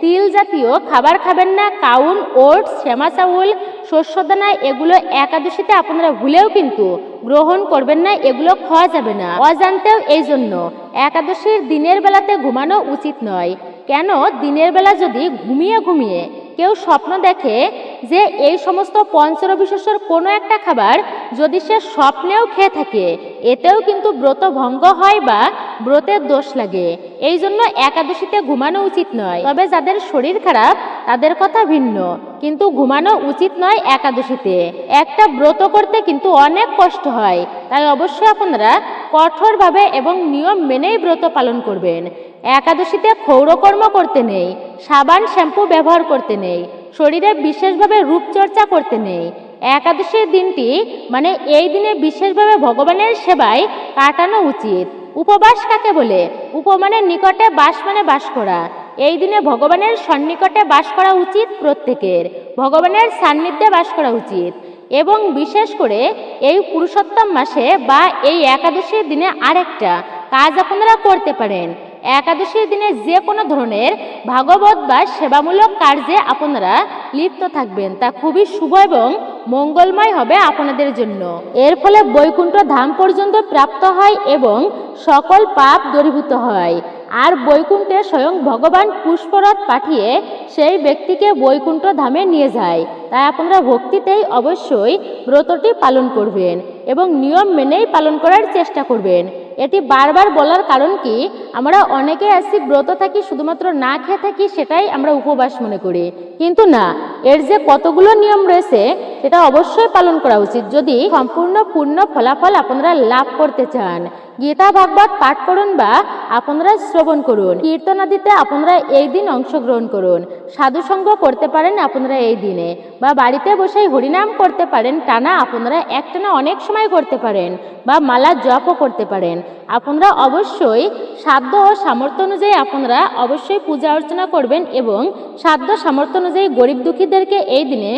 তিল জাতীয় খাবার খাবেন না। কাউন, ওটস, শ্যামা চাউল, শস্যদানা এগুলো একাদশীতে আপনারা ভুলেও কিন্তু গ্রহণ করবেন না, এগুলো খাওয়া যাবে না। অজান্তেও এই জন্য একাদশীর দিনের বেলাতে ঘুমানো উচিত নয়। কেন? দিনের বেলা যদি ঘুমিয়ে ঘুমিয়ে কেউ স্বপ্ন দেখে যে এই সমস্ত পঞ্চরবিশেষ্যর কোনো একটা খাবার যদি সে স্বপ্নেও খেয়ে থাকে, এতেও কিন্তু ব্রত ভঙ্গ হয় বা ব্রতের দোষ লাগে। এই জন্য একাদশীতে ঘুমানো উচিত নয়। তবে যাদের শরীর খারাপ তাদের কথা ভিন্ন, কিন্তু ঘুমানো উচিত নয় একাদশীতে। একটা ব্রত করতে কিন্তু অনেক কষ্ট হয়, তাই অবশ্যই আপনারা কঠোরভাবে এবং নিয়ম মেনেই ব্রত পালন করবেন। একাদশীতে ক্ষৌরকর্ম করতে নেই, সাবান শ্যাম্পু ব্যবহার করতে নেই, শরীরে বিশেষভাবে রূপচর্চা করতে নেই। একাদশীর দিনটি মানে এই দিনে বিশেষভাবে ভগবানের সেবায় কাটানো উচিত। উপবাস কাকে বলে? উপমানের নিকটে বাস মানে বাস করা। এই দিনে ভগবানের সন্নিকটে বাস করা উচিত প্রত্যেকের, ভগবানের সান্নিধ্যে বাস করা উচিত। এবং বিশেষ করে এই পুরুষোত্তম মাসে বা এই একাদশীর দিনে আরেকটা কাজ আপনারা করতে পারেন। একাদশীর দিনে যে কোনো ধরনের ভাগবত বা সেবামূলক কার্যে আপনারা লিপ্ত থাকবেন, তা খুবই শুভ এবং মঙ্গলময় হবে আপনাদের জন্য। এর ফলে বৈকুণ্ঠ ধাম পর্যন্ত প্রাপ্ত হয় এবং সকল পাপ দূরীভূত হয়। আর বৈকুণ্ঠে স্বয়ং ভগবান পুষ্পরথ পাঠিয়ে সেই ব্যক্তিকে বৈকুণ্ঠ ধামে নিয়ে যায়। তাই আপনারা ভক্তিতেই অবশ্যই ব্রতটি পালন করবেন এবং নিয়ম মেনেই পালন করার চেষ্টা করবেন। এটি বারবার বলার কারণ কি, আমরা অনেকেই আছি ব্রত থাকি, শুধুমাত্র না খেয়ে থাকি, সেটাই আমরা উপবাস মনে করি। কিন্তু না, এর যে কতগুলো নিয়ম রয়েছে সেটা অবশ্যই পালন করা উচিত যদি সম্পূর্ণ পূর্ণ ফলাফল আপনারা লাভ করতে চান। গীতা ভাগবত পাঠ করুন বা আপনারা শ্রবণ করুন, কীর্তনাদিতে আপনারা এই দিন অংশগ্রহণ করুন, সাধুসঙ্গ করতে পারেন আপনারা এই দিনে, বা বাড়িতে বসেই হরিনাম করতে পারেন টানা, আপনারা একটানা অনেক সময় করতে পারেন, বা মালা জপও করতে পারেন। আপনারা অবশ্যই সাধ্য ও সামর্থ্য অনুযায়ী আপনারা অবশ্যই পূজা অর্চনা করবেন এবং সাধ্য সামর্থ্য অনুযায়ী গরিব দুঃখীদেরকে এই দিনে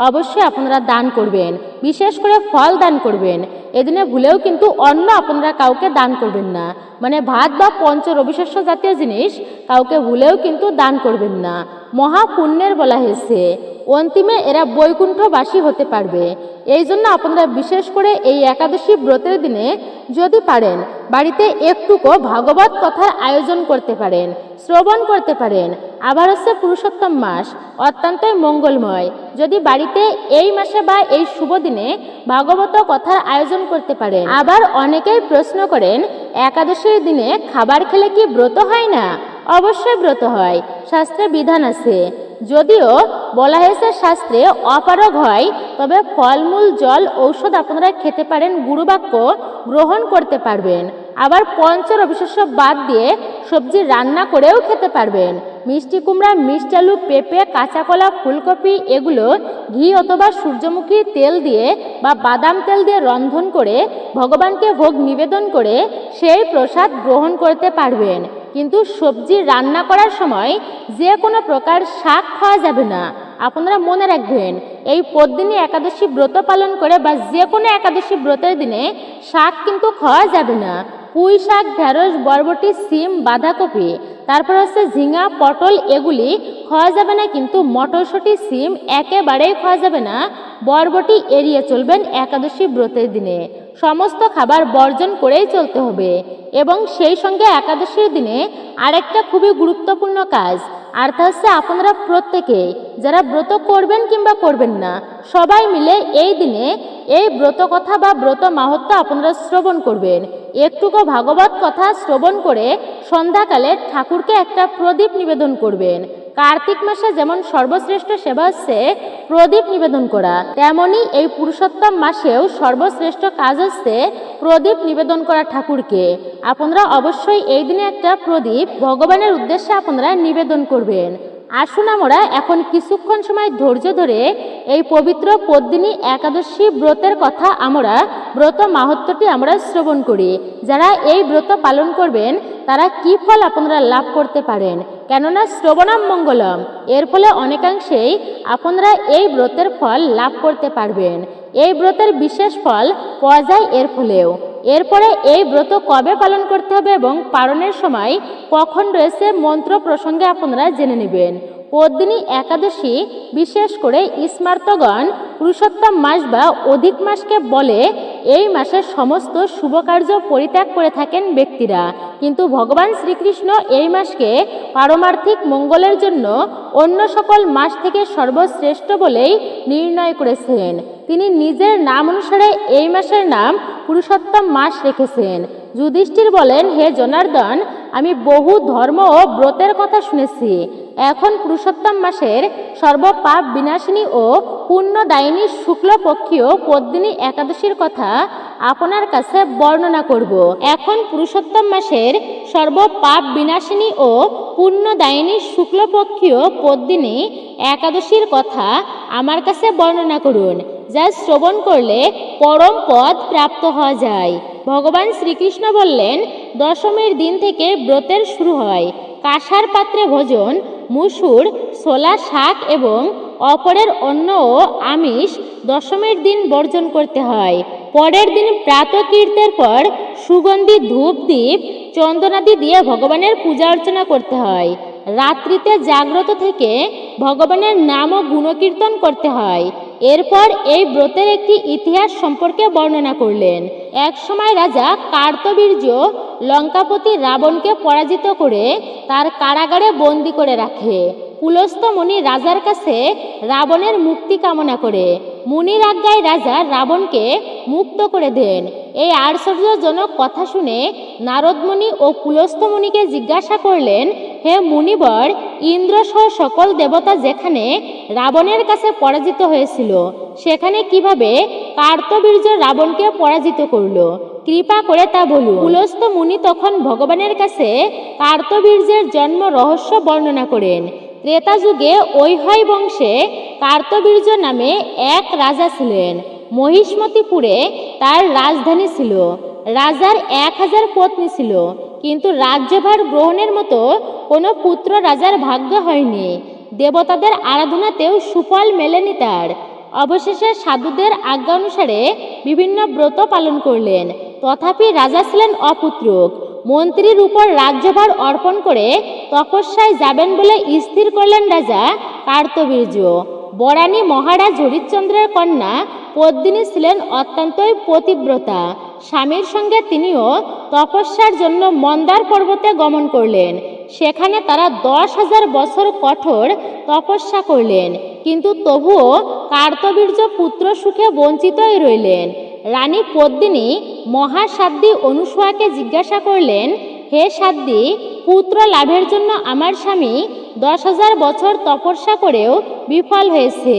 অবশ্যই আপনারা দান করবেন, বিশেষ করে ফল দান করবেন। এদিনে ভুলেও কিন্তু অন্ন আপনারা কাউকে দান করবেন না, মানে ভাত বা পঞ্চরবিশেষ্য জাতীয় জিনিস কাউকে ভুলেও কিন্তু দান করবেন না। মহাপুণ্যের বলা হয়েছে, অন্তিমে এরা বৈকুণ্ঠবাসী হতে পারবে। এই জন্য আপনারা বিশেষ করে এই একাদশী ব্রতের দিনে যদি পারেন বাড়িতে একটুকু ভাগবত কথার আয়োজন করতে পারেন, শ্রবণ করতে পারেন। আবার পুরুষোত্তম মাস অত্যন্তই মঙ্গলময়, যদি বাড়িতে এই মাসে বা এই শুভ দিনে ভাগবত কথার আয়োজন করতে পারেন। আবার অনেকেই প্রশ্ন করেন, একাদশীর দিনে খাবার খেলে কি ব্রত হয় না? অবশ্যই ব্রত হয়, শাস্ত্রে বিধান আছে। যদিও বলা হয়েছে শাস্ত্রে অপারগ হয়, তবে ফলমূল, জল, ঔষধ আপনারা খেতে পারেন, গুরুবাক্য গ্রহণ করতে পারবেন। আবার পঞ্চরবিশেষ্য বাদ দিয়ে সবজি রান্না করেও খেতে পারবেন। মিষ্টি কুমড়া, মিষ্টি আলু, পেঁপে, কাঁচা কলা, ফুলকপি এগুলো ঘি অথবা সূর্যমুখী তেল দিয়ে বা বাদাম তেল দিয়ে রন্ধন করে ভগবানকে ভোগ নিবেদন করে সেই প্রসাদ গ্রহণ করতে পারবেন। কিন্তু সবজি রান্না করার সময় যে কোনো প্রকার শাক খাওয়া যাবে না। আপনারা মনে রাখবেন, এই পদ্মিনী একাদশী ব্রত পালন করে বা যে কোনো একাদশী ব্রতের দিনে শাক কিন্তু খাওয়া যাবে না। পুঁই শাক, ঢেঁড়স, বরবটি, সিম, বাঁধাকপি, তারপর ঝিঙা, পটল এগুলি খাওয়া যাবে না। কিন্তু মটরশুঁটি, সিম একেবারেই খাওয়া যাবে না। বরবটি এড়িয়ে চলবেন একাদশী ব্রতের দিনে। সমস্ত খাবার বর্জন করেই চলতে হবে। এবং সেই সঙ্গে একাদশীর দিনে আরেকটা খুবই গুরুত্বপূর্ণ কাজ, আর তা আপনারা প্রত্যেকে যারা ব্রত করবেন কিংবা করবেন না, সবাই মিলে এই দিনে এই ব্রত কথা বা ব্রত মাহাত্ম্য আপনারা শ্রবণ করবেন। একটুকু ভাগবত কথা শ্রবণ করে সন্ধ্যাকালে ঠাকুরকে একটা প্রদীপ নিবেদন করবেন। কার্তিক মাসে যেমন সর্বশ্রেষ্ঠ সেবা হচ্ছে প্রদীপ নিবেদন করা, তেমনি এই পুরুষোত্তম মাসেও সর্বশ্রেষ্ঠ কাজ হচ্ছে প্রদীপ নিবেদন করা ঠাকুরকে। আপনারা অবশ্যই এই দিনে একটা প্রদীপ ভগবানের উদ্দেশ্যে আপনারা নিবেদন করবেন। আসুন আমরা এখন কিছুক্ষণ সময় ধৈর্য ধরে এই পবিত্র পদ্মিনী একাদশী ব্রতের কথা আমরা ব্রত মাহাত্ম্যটি আমরা শ্রবণ করি। যারা এই ব্রত পালন করবেন তারা কি ফল আপনারা লাভ করতে পারেন, কেননা শ্রবণাম মঙ্গলম, এর ফলে অনেকাংশেই আপনারা এই ব্রতের ফল লাভ করতে পারবেন। এই ব্রতের বিশেষ ফল পাওয়া যায় এর ফলেও। এরপরে এই ব্রত কবে পালন করতে হবে এবং পালনের সময় কখন রয়েছে মন্ত্র প্রসঙ্গে আপনারা জেনে নেবেন। পদ্মিনী একাদশী বিশেষ করে স্মার্তগণ পুরুষোত্তম মাস বা অধিক মাসকে বলে। এই মাসে সমস্ত শুভ কার্য পরিত্যাগ করে থাকেন ব্যক্তিরা, কিন্তু ভগবান শ্রীকৃষ্ণ এই মাসকে পারমার্থিক মঙ্গলের জন্য অন্য সকল মাস থেকে সর্বশ্রেষ্ঠ বলেই নির্ণয় করেছেন। তিনি নিজের নাম অনুসারে এই মাসের নাম পুরুষোত্তম মাস রেখেছেন। যুধিষ্ঠির বলেন, হে জনার্দন, আমি বহু ধর্ম ও ব্রতের কথা শুনেছি। এখন পুরুষোত্তম মাসের সর্বপাপ বিনাশিনী ও পুণ্যদায়িনী শুক্লপক্ষীয় পদ্মিনী একাদশীর কথা আপনার কাছে বর্ণনা করব। এখন পুরুষোত্তম মাসের সর্বপাপ বিনাশিনী ও পুণ্যদায়িনী শুক্লপক্ষীয় পদ্মিনী একাদশীর কথা আমার কাছে বর্ণনা করুন, যা শ্রবণ করলে পরম পদ প্রাপ্ত হওয়া যায়। ভগবান শ্রীকৃষ্ণ বললেন, দশমীর দিন থেকে ব্রতের শুরু হয়। কাঁসার পাত্রে ভোজন, মুসুর, ছোলা, শাক এবং অপরের অন্ন ও আমিষ দশমীর দিন বর্জন করতে হয়। পরের দিন প্রাতকীর্তের পর সুগন্ধি ধূপ দ্বীপ চন্দনাদি দিয়ে ভগবানের পূজা অর্চনা করতে হয়। রাত্রিতে জাগ্রত থেকে ভগবানের নাম ও গুণকীর্তন করতে হয়। এরপর এই ব্রতের একটি ইতিহাস সম্পর্কে বর্ণনা করলেন। এক সময় রাজা কার্তবীর্য লঙ্কাপতি রাবণকে পরাজিত করে তার কারাগারে বন্দী করে রাখে। পুলস্ত্য মুনি রাজার কাছে রাবণের মুক্তি কামনা করে। মুনির আজ্ঞায় রাজা রাবণকে মুক্ত করে দেন। এই আশ্চর্যজনক কথা শুনে নারদমুনি ও পুলস্ত্য মুনিকে জিজ্ঞাসা করলেন, হে মুনিবর, ইন্দ্রসহ সকল দেবতা যেখানে রাবণের কাছে পরাজিত হয়েছিল, সেখানে কিভাবে কার্তবীর্য রাবণকে পরাজিত করলো? কৃপা করে তা বলুন। পুলস্ত্য মুনি তখন ভগবানের কাছে কার্তবীর্যের জন্ম রহস্য বর্ণনা করেন। ত্রেতা যুগে ঐহয় বংশে কার্তবীর্য নামে এক রাজা ছিলেন। মহিষ্মতিপুরে তার রাজধানী ছিল। রাজার 1000 পত্নী ছিল, কিন্তু রাজ্যভার গ্রহণের মতো কোনো পুত্র রাজার ভাগ্য হয়নি। দেবতাদের আরাধনাতেও সুফল মেলেনি তার। অবশেষে সাধুদের আজ্ঞা অনুসারে বিভিন্ন ব্রত পালন করলেন, তথাপি রাজা ছিলেন অপুত্রক। মন্ত্রীর উপর রাজ্যভার অর্পণ করে তপস্যায় যাবেন বলে স্থির করলেন রাজা কার্তবীর্য। বরানী মহারাজ হরিশ্চন্দ্রের কন্যা পদ্মিনী ছিলেন অত্যন্তই পতিব্রতা। স্বামীর সঙ্গে তিনিও তপস্যার জন্য মন্দার পর্বতে গমন করলেন। সেখানে তারা 10,000 বছর কঠোর তপস্যা করলেন, কিন্তু তবুও কার্তবীর্য পুত্র সুখে বঞ্চিতই রইলেন। রানী পদ্মিনী মহাসাধ্বী অনুসূয়াকে জিজ্ঞাসা করলেন, হে সাধ্বী, পুত্র লাভের জন্য আমার স্বামী 10,000 বছর তপস্যা করেও বিফল হয়েছে।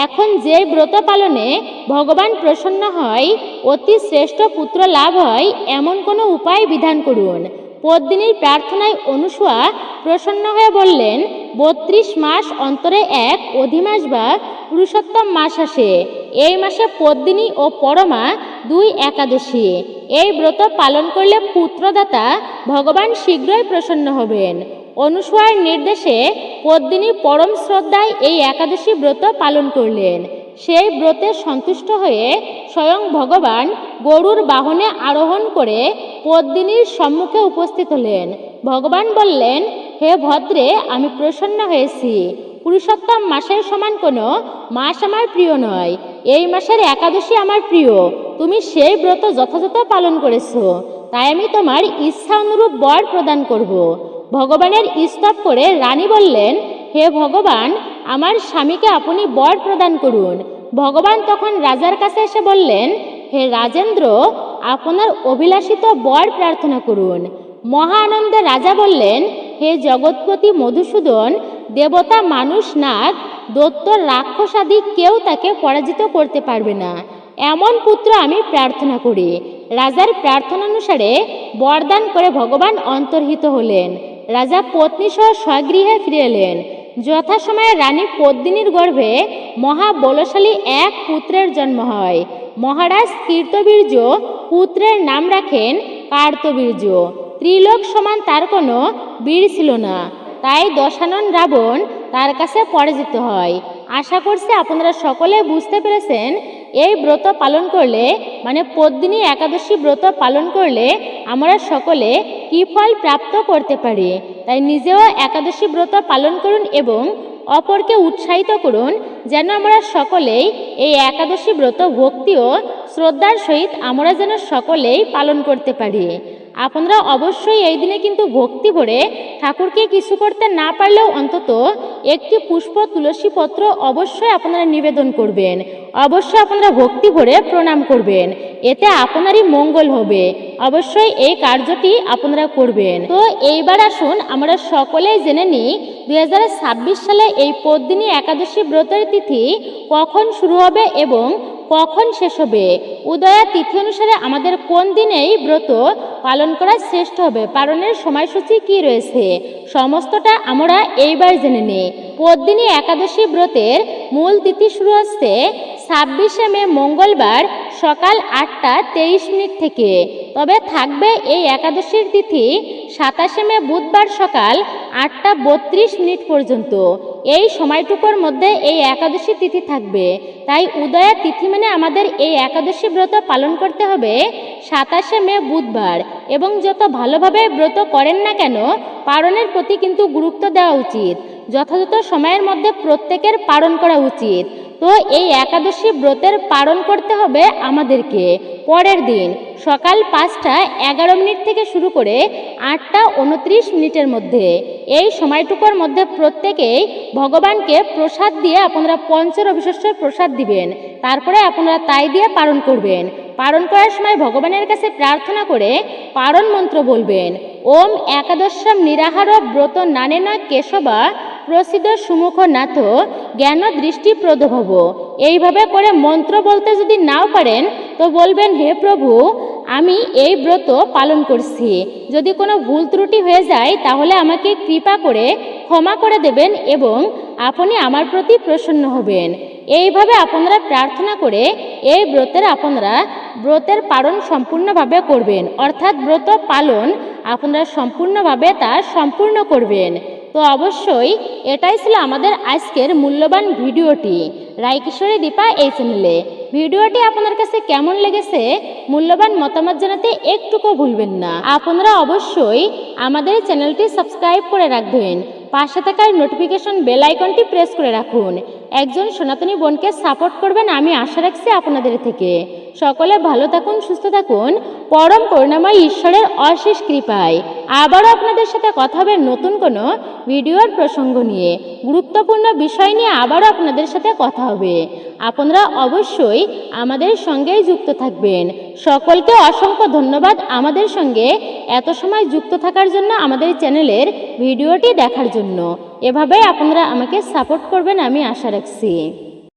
এখন যে ব্রত পালনে ভগবান প্রসন্ন হয়, অতি শ্রেষ্ঠ পুত্র লাভ হয়, এমন কোনো উপায় বিধান করুন। পদ্মিনীর প্রার্থনায় অনুসূয়া প্রসন্ন হয়ে বললেন, 32 মাস অন্তরে এক অধিমাস বা পুরুষোত্তম মাস আসে। এই মাসে পদ্মিনী ও পরমা 2 একাদশী। এই ব্রত পালন করলে পুত্রদাতা ভগবান শীঘ্রই প্রসন্ন হবেন। অনুসূয়ার নির্দেশে পদ্মিনী পরম শ্রদ্ধায় এই একাদশী ব্রত পালন করলেন। সেই ব্রতে সন্তুষ্ট হয়ে স্বয়ং ভগবান গরুর বাহনে আরোহণ করে পদ্মিনীর সম্মুখে উপস্থিত হলেন। ভগবান বললেন, হে ভদ্রে, আমি প্রসন্ন হয়েছি। পুরুষোত্তম মাসের সমান কোনো মাস আমার প্রিয় নয়। এই মাসের একাদশী আমার প্রিয়। তুমি সেই ব্রত যথাযথ পালন করেছো, তাই আমি তোমার ইচ্ছা অনুরূপ বর প্রদান করব। ভগবানের স্তব করে রানী বললেন, হে ভগবান, আমার স্বামীকে আপনি বর প্রদান করুন। ভগবান তখন রাজার কাছে এসে বললেন, হে রাজেন্দ্র, আপনার অভিলাষিত বর প্রার্থনা করুন। মহা আনন্দে রাজা বললেন, হে জগৎপতি মধুসূদন, দেবতা, মানুষ, নাগ, দৈত্য, রাক্ষস আদি কেউ তাকে পরাজিত করতে পারবে না, এমন পুত্র আমি প্রার্থনা করি। রাজার প্রার্থনা অনুসারে বরদান করে ভগবান অন্তর্হিত হলেন। রাজা পত্নী সহ স্বগৃহে ফিরে এলেন। যথাসময়ে রানী পদ্মিনীর গর্ভে মহাবলশালী এক পুত্রের জন্ম হয়। মহারাজ কীর্তবীর্য পুত্রের নাম রাখেন কার্তবীর্য। ত্রিলোক সমান তার কোনো বীর ছিল না, তাই দশানন রাবণ তার কাছে পরাজিত হয়। আশা করছি আপনারা সকলে বুঝতে পেরেছেন এই ব্রত পালন করলে মানে পদ্মিনী একাদশী ব্রত পালন করলে আমরা সকলে কী ফল প্রাপ্ত করতে পারি। তাই নিজেও একাদশী ব্রত পালন করুন এবং অপরকে উৎসাহিত করুন যেন আমরা সকলেই এই একাদশী ব্রত ভক্তি ও শ্রদ্ধার সহিত আমরা যেন সকলেই পালন করতে পারি। আপনারা অবশ্যই এই দিনে কিন্তু ভক্তি ভরে ঠাকুরকে কিছু করতে না পারলেও অন্তত একটি পুষ্প তুলসী পত্র অবশ্যই আপনারা নিবেদন করবেন, অবশ্যই আপনারা ভক্তি ভরে প্রণাম করবেন, এতে আপনারই মঙ্গল হবে। অবশ্যই এই কার্যটি আপনারা করবেন। তো এইবার আসুন আমরা সকলেই জেনে নিই 2026 সালে এই পদ্মিনী একাদশী ব্রতের তিথি কখন শুরু হবে এবং কখন শেষ হবে। উদয়া তিথি অনুসারে আমাদের কোন দিনে এই ব্রত পালন করা শ্রেষ্ঠ হবে, পালনের সময়সূচি কি রয়েছে, সমস্তটা আমরা এইবার জেনে নিই। পদ্মিনী একাদশী ব্রতের মূল তিথি শুরু হচ্ছে 26শে মে মঙ্গলবার সকাল 8টা 23 মিনিট থেকে। তবে থাকবে এই একাদশীর তিথি 27শে মে বুধবার সকাল 8টা 32 মিনিট পর্যন্ত। এই সময়টুকুর মধ্যে এই একাদশী তিথি থাকবে। তাই উদয়া তিথি মানে আমাদের এই একাদশী ব্রত পালন করতে হবে 27শে মে বুধবার। এবং যত ভালোভাবে ব্রত করেন না কেন পালনের প্রতি কিন্তু গুরুত্ব দেওয়া উচিত, যথাযথ সময়ের মধ্যে প্রত্যেকের পালন করা উচিত। তো এই একাদশী ব্রতের পালন করতে হবে আমাদেরকে পরের দিন সকাল 5টা 11 মিনিট থেকে শুরু করে 8টা 29 মিনিটের মধ্যে। এই সময়টুকুর মধ্যে প্রত্যেকেই ভগবানকে প্রসাদ দিয়ে আপনারা পঞ্চরবিশেষ্য প্রসাদ দিবেন, তারপরে আপনারা তাই দিয়ে পালন করবেন। পালন করার সময় ভগবানের কাছে প্রার্থনা করে পালন মন্ত্র বলবেন। ওম একাদশাম নিরাহার ব্রত নানেন কেশবা প্রসিদ্ধ সুমুখ নাথ জ্ঞান দৃষ্টি প্রদভব। এইভাবে করে মন্ত্র বলতে যদি নাও পারেন তো বলবেন, হে প্রভু আমি এই ব্রত পালন করছি, যদি কোনো ভুল ত্রুটি হয়ে যায় তাহলে আমাকে কৃপা করে ক্ষমা করে দেবেন এবং আপনি আমার প্রতি প্রসন্ন হবেন। এইভাবে আপনারা প্রার্থনা করে এই ব্রতের পালন সম্পূর্ণভাবে করবেন, অর্থাৎ ব্রত পালন আপনারা সম্পূর্ণভাবে তা সম্পূর্ণ করবেন। তো অবশ্যই এটাই ছিল আমাদের আজকের মূল্যবান ভিডিওটি রায়কিশোরী দীপা এই চ্যানেলে। ভিডিওটি আপনার কাছে কেমন লেগেছে মূল্যবান মতামত জানাতে একটুকু ভুলবেন না। আপনারা অবশ্যই আমাদের চ্যানেলটি সাবস্ক্রাইব করে রাখবেন, পাশে থাকার নোটিফিকেশন বেল আইকনটি প্রেস করে রাখুন। একজন সনাতনী বোনকে সাপোর্ট করবেন আমি আশা রাখছি আপনাদের থেকে। সকলে ভালো থাকুন, সুস্থ থাকুন, পরম করুণাময় ঈশ্বরের অশেষ কৃপায়। আবারও আপনাদের সাথে কথা হবে নতুন কোনো ভিডিওর প্রসঙ্গ নিয়ে, গুরুত্বপূর্ণ বিষয় নিয়ে আবারও আপনাদের সাথে কথা হবে। আপনারা অবশ্যই আমাদের সঙ্গেই যুক্ত থাকবেন। সকলকে অসংখ্য ধন্যবাদ আমাদের সঙ্গে এত সময় যুক্ত থাকার জন্য, আমাদের চ্যানেলের ভিডিওটি দেখার জন্য। এভাবেই আপনারা আমাকে সাপোর্ট করবেন আমি আশা রাখছি।